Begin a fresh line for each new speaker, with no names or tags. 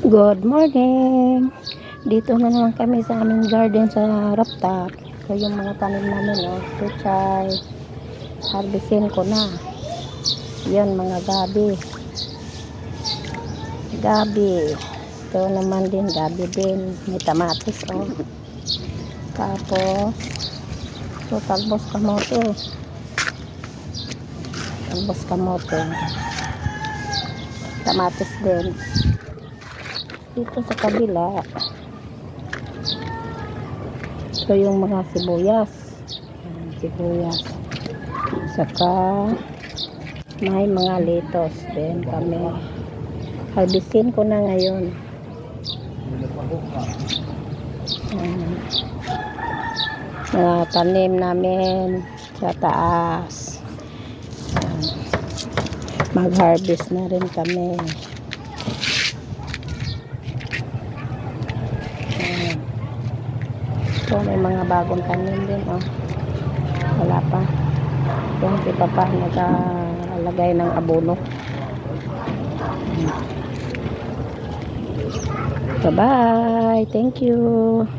Good morning! Dito na naman kami sa aming garden sa rooftop. So yung mga tanim namin, pechay, harvestin ko na. Yan mga gabi. Ito naman din, gabi din. May tamatis, Tapos, talbos kamote. Tamatis din. Dito sa kabila, ito yung mga sibuyas. Saka may mga lettuce din kami. Harvestin ko na ngayon. Mga tanim namin sa taas. Mag-harvest na rin kami. So may mga bagong tanim din, wala pa. Yung iba pa nagalagay ng abono. Bye bye, thank you.